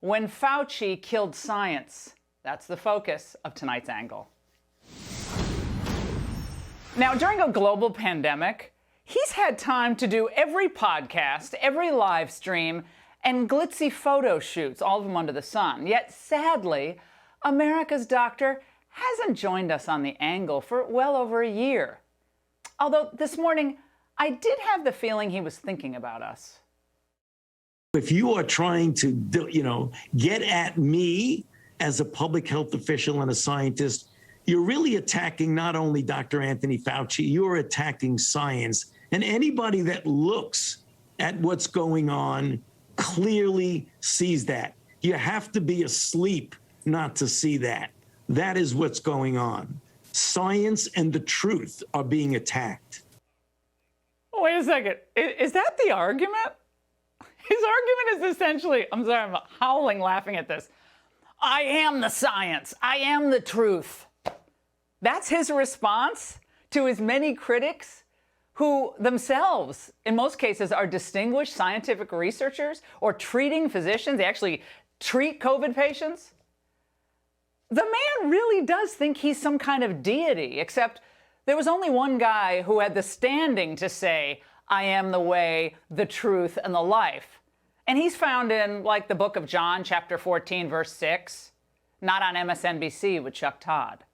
When Fauci killed science. That's the focus of tonight's Angle. Now, during a global pandemic, he's had time to do every podcast, every live stream, and glitzy photo shoots, all of them under the sun. Yet, sadly, America's doctor hasn't joined us on the Angle for well over a year. Although this morning, I did have the feeling he was thinking about us. If you are trying to, get at me as a public health official and a scientist, you're really attacking not only Dr. Anthony Fauci, you're attacking science. And anybody that looks at what's going on clearly sees that. You have to be asleep not to see that. That is what's going on. Science and the truth are being attacked. Wait a second. Is that the argument? His argument is essentially, I'm sorry, I'm howling laughing at this. I am the science. I am the truth. That's his response to his many critics who themselves, in most cases, are distinguished scientific researchers or treating physicians. They actually treat COVID patients. The man really does think he's some kind of deity, except there was only one guy who had the standing to say, I am the way, the truth, and the life. And he's found in, like, the book of John, chapter 14, verse 6, not on MSNBC with Chuck Todd.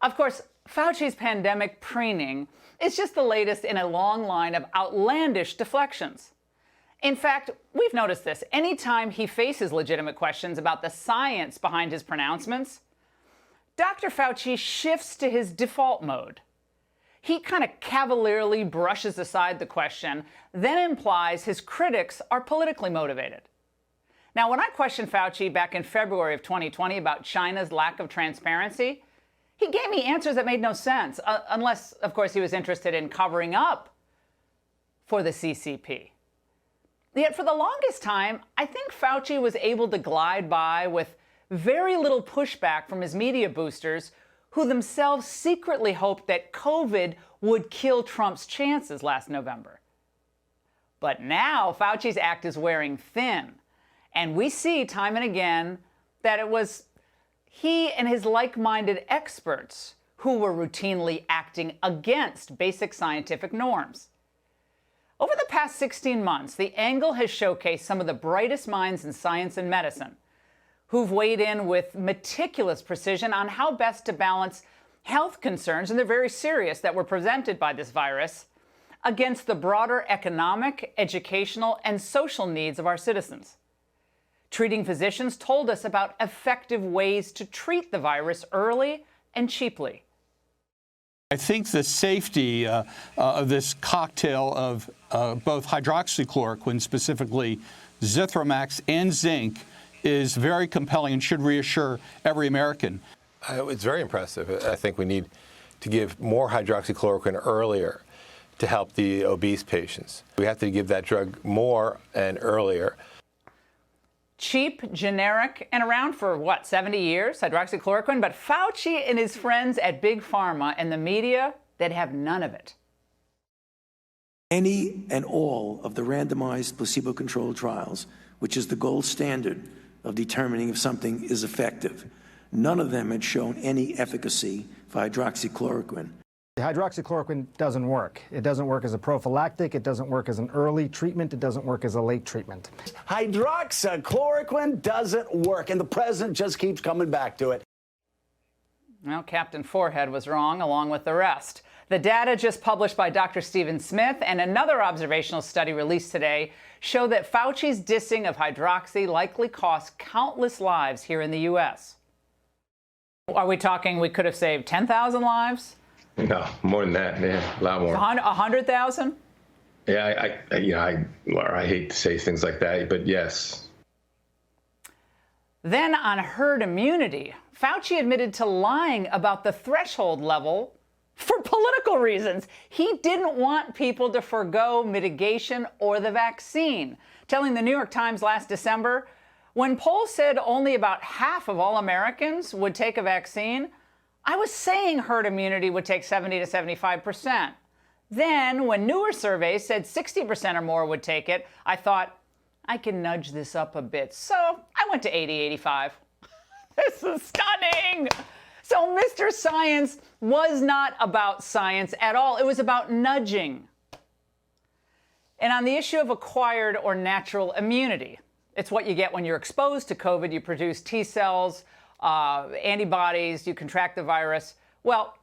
Of course, Fauci's pandemic preening is just the latest in a long line of outlandish deflections. In fact, we've noticed this. Anytime he faces legitimate questions about the science behind his pronouncements, Dr. Fauci shifts to his default mode. He kind of cavalierly brushes aside the question, then implies his critics are politically motivated. Now, when I questioned Fauci back in February of 2020 about China's lack of transparency, he gave me answers that made no sense, unless, of course, he was interested in covering up for the CCP. Yet for the longest time, I think Fauci was able to glide by with very little pushback from his media boosters, who themselves secretly hoped that COVID would kill Trump's chances last November. But now Fauci's act is wearing thin, and we see time and again that it was he and his like-minded experts who were routinely acting against basic scientific norms. Over the past 16 months, the Angle has showcased some of the brightest minds in science and medicine, who've weighed in with meticulous precision on how best to balance health concerns, and they're very serious, that were presented by this virus against the broader economic, educational, and social needs of our citizens. Treating physicians told us about effective ways to treat the virus early and cheaply. I think the safety of this cocktail of both hydroxychloroquine, specifically Zithromax and zinc, is very compelling and should reassure every American. It's very impressive. I think we need to give more hydroxychloroquine earlier to help the obese patients. We have to give that drug more and earlier. Cheap, generic, and around for, 70 years, hydroxychloroquine? But Fauci and his friends at Big Pharma and the media, they'd have none of it. Any and all of the randomized placebo-controlled trials, which is the gold standard of determining if something is effective, none of them had shown any efficacy for hydroxychloroquine. Hydroxychloroquine doesn't work. It doesn't work as a prophylactic. It doesn't work as an early treatment. It doesn't work as a late treatment. Hydroxychloroquine doesn't work, and the president just keeps coming back to it. Well, Captain Forehead was wrong, along with the rest. The data just published by Dr. Stephen Smith and another observational study released today show that Fauci's dissing of hydroxy likely cost countless lives here in the U.S. Are we talking we could have saved 10,000 lives? No, more than that, yeah, a lot more. 100,000? Yeah, I hate to say things like that, but yes. Then on herd immunity, Fauci admitted to lying about the threshold level for political reasons. He didn't want people to forgo mitigation or the vaccine, telling the New York Times last December, when polls said only about half of all Americans would take a vaccine, I was saying herd immunity would take 70 to 75%. Then, when newer surveys said 60% or more would take it, I thought, I can nudge this up a bit. So I went to 80, 85. This is stunning. So Mr. Science was not about science at all. It was about nudging. And on the issue of acquired or natural immunity, it's what you get when you're exposed to COVID. You produce T cells, antibodies, you contract the virus. Well,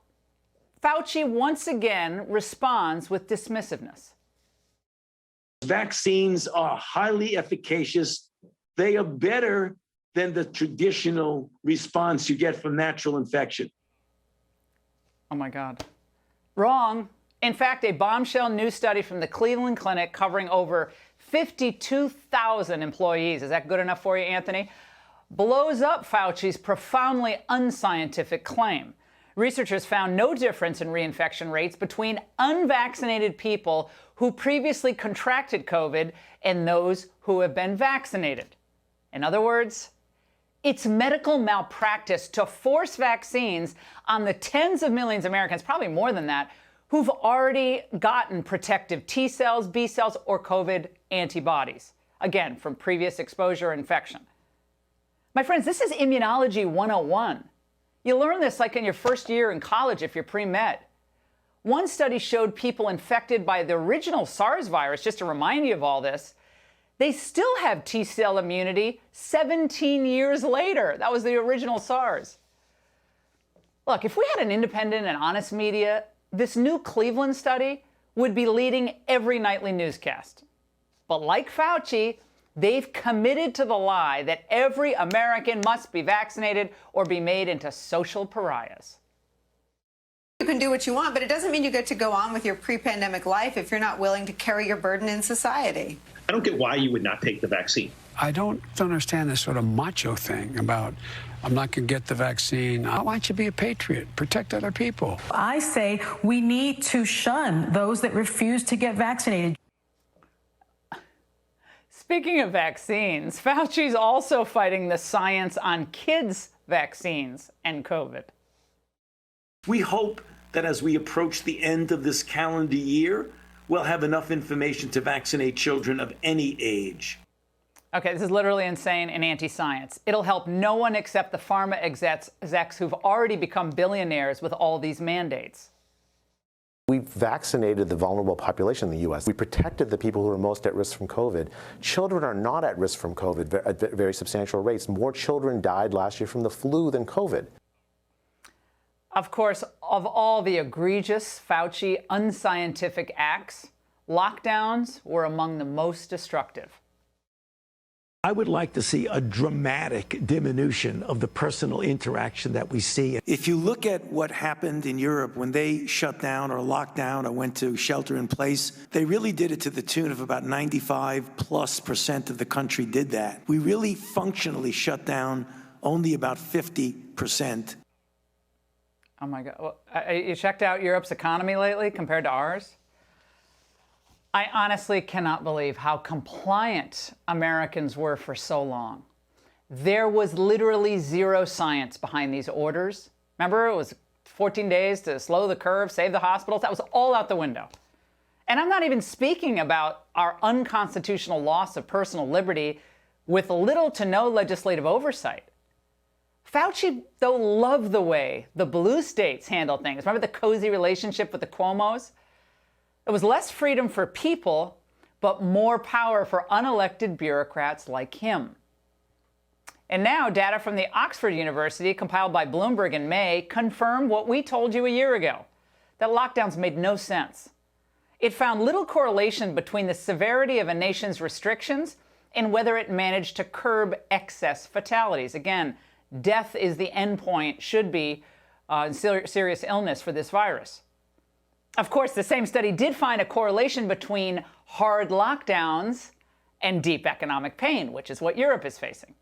Fauci once again responds with dismissiveness. Vaccines are highly efficacious. They are better than the traditional response you get from natural infection. Oh my God. Wrong. In fact, a bombshell new study from the Cleveland Clinic covering over 52,000 employees, is that good enough for you, Anthony? Blows up Fauci's profoundly unscientific claim. Researchers found no difference in reinfection rates between unvaccinated people who previously contracted COVID and those who have been vaccinated. In other words, it's medical malpractice to force vaccines on the tens of millions of Americans, probably more than that, who've already gotten protective T cells, B cells, or COVID antibodies, again, from previous exposure or infection. My friends, this is immunology 101. You learn this like in your first year in college if you're pre-med. One study showed people infected by the original SARS virus, just to remind you of all this, they still have T cell immunity 17 years later. That was the original SARS. Look, if we had an independent and honest media, this new Cleveland study would be leading every nightly newscast. But like Fauci, they've committed to the lie that every American must be vaccinated or be made into social pariahs. You can do what you want, but it doesn't mean you get to go on with your pre-pandemic life if you're not willing to carry your burden in society. I don't get why you would not take the vaccine. I don't understand this sort of macho thing about I'm not going to get the vaccine. I want you to be a patriot, protect other people. I say we need to shun those that refuse to get vaccinated. Speaking of vaccines, Fauci's also fighting the science on kids' vaccines and COVID. We hope that as we approach the end of this calendar year, we'll have enough information to vaccinate children of any age. Okay, this is literally insane and anti-science. It'll help no one except the pharma execs who've already become billionaires with all these mandates. We vaccinated the vulnerable population in the U.S. We protected the people who are most at risk from COVID. Children are not at risk from COVID at very substantial rates. More children died last year from the flu than COVID. Of course, of all the egregious Fauci unscientific acts, lockdowns were among the most destructive. I would like to see a dramatic diminution of the personal interaction that we see. If you look at what happened in Europe when they shut down or locked down or went to shelter in place, they really did it to the tune of about 95+% of the country did that. We really functionally shut down only about 50%. Oh my God. Well, you checked out Europe's economy lately compared to ours? I honestly cannot believe how compliant Americans were for so long. There was literally zero science behind these orders. Remember, it was 14 days to slow the curve, save the hospitals. That was all out the window. And I'm not even speaking about our unconstitutional loss of personal liberty with little to no legislative oversight. Fauci, though, loved the way the blue states handled things. Remember the cozy relationship with the Cuomos? It was less freedom for people, but more power for unelected bureaucrats like him. And now, data from the Oxford University, compiled by Bloomberg in May, confirmed what we told you a year ago, that lockdowns made no sense. It found little correlation between the severity of a nation's restrictions and whether it managed to curb excess fatalities. Again, death is the endpoint, should be serious illness for this virus. Of course, the same study did find a correlation between hard lockdowns and deep economic pain, which is what Europe is facing.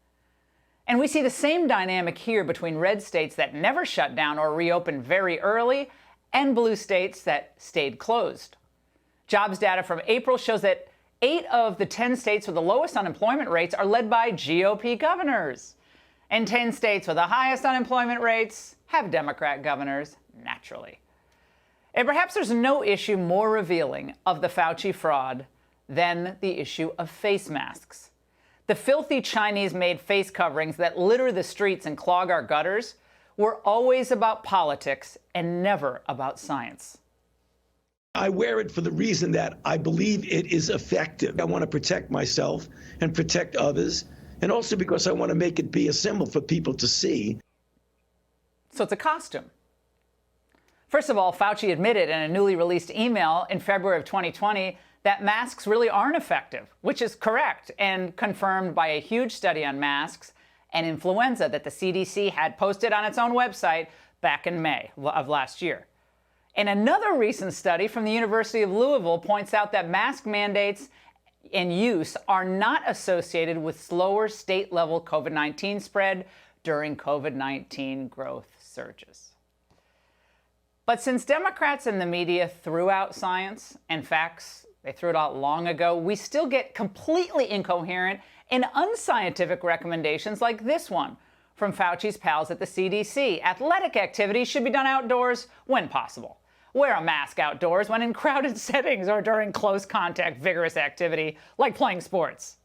And we see the same dynamic here between red states that never shut down or reopened very early and blue states that stayed closed. Jobs data from April shows that 8 of the 10 states with the lowest unemployment rates are led by GOP governors. And 10 states with the highest unemployment rates have Democrat governors, naturally. And perhaps there's no issue more revealing of the Fauci fraud than the issue of face masks. The filthy Chinese-made face coverings that litter the streets and clog our gutters were always about politics and never about science. I wear it for the reason that I believe it is effective. I want to protect myself and protect others, and also because I want to make it be a symbol for people to see. So it's a costume. First of all, Fauci admitted in a newly released email in February of 2020 that masks really aren't effective, which is correct and confirmed by a huge study on masks and influenza that the CDC had posted on its own website back in May of last year. And another recent study from the University of Louisville points out that mask mandates and use are not associated with slower state-level COVID-19 spread during COVID-19 growth surges. But since Democrats and the media threw out science and facts, they threw it out long ago, we still get completely incoherent and unscientific recommendations like this one from Fauci's pals at the CDC. Athletic activities should be done outdoors when possible. Wear a mask outdoors when in crowded settings or during close contact, vigorous activity like playing sports.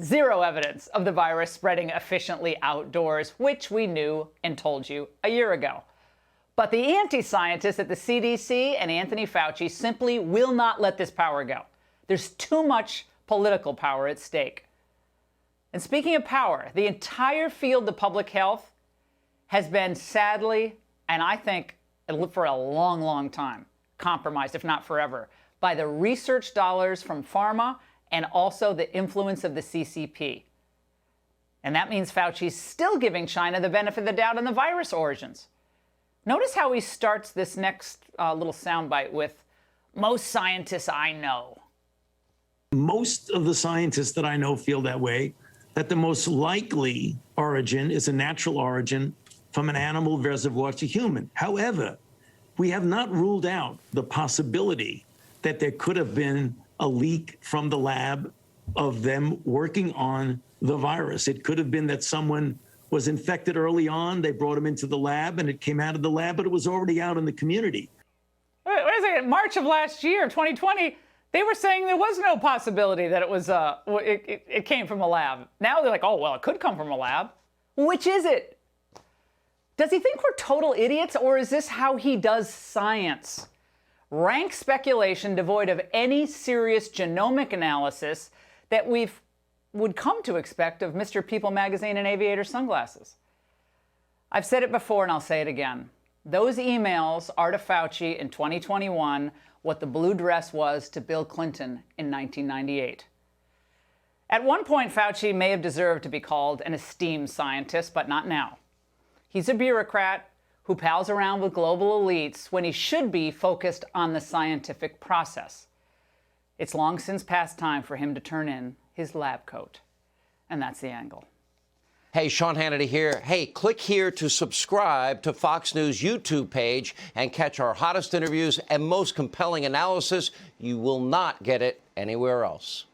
Zero evidence of the virus spreading efficiently outdoors, which we knew and told you a year ago. But the anti-scientists at the CDC and Anthony Fauci simply will not let this power go. There's too much political power at stake. And speaking of power, the entire field of public health has been sadly, and I think for a long, long time, compromised, if not forever, by the research dollars from pharma and also the influence of the CCP. And that means Fauci's still giving China the benefit of the doubt on the virus origins. Notice how he starts this next little soundbite with, "Most scientists I know." Most of the scientists that I know feel that way, that the most likely origin is a natural origin from an animal reservoir to human. However, we have not ruled out the possibility that there could have been a leak from the lab of them working on the virus. It could have been that someone was infected early on, they brought him into the lab, and it came out of the lab, but it was already out in the community. Wait a second. March of last year, 2020, they were saying there was no possibility that it was it came from a lab. Now they're like, oh, well, it could come from a lab. Which is it? Does he think we're total idiots, or is this how he does science? Rank speculation devoid of any serious genomic analysis that would come to expect of Mr. People magazine and aviator sunglasses. I've said it before and I'll say it again. Those emails are to Fauci in 2021 what the blue dress was to Bill Clinton in 1998. At one point, Fauci may have deserved to be called an esteemed scientist, but not now. He's a bureaucrat who pals around with global elites when he should be focused on the scientific process. It's long since past time for him to turn in his lab coat. And that's the angle. Hey, Sean Hannity here. Hey, click here to subscribe to Fox News YouTube page and catch our hottest interviews and most compelling analysis. You will not get it anywhere else.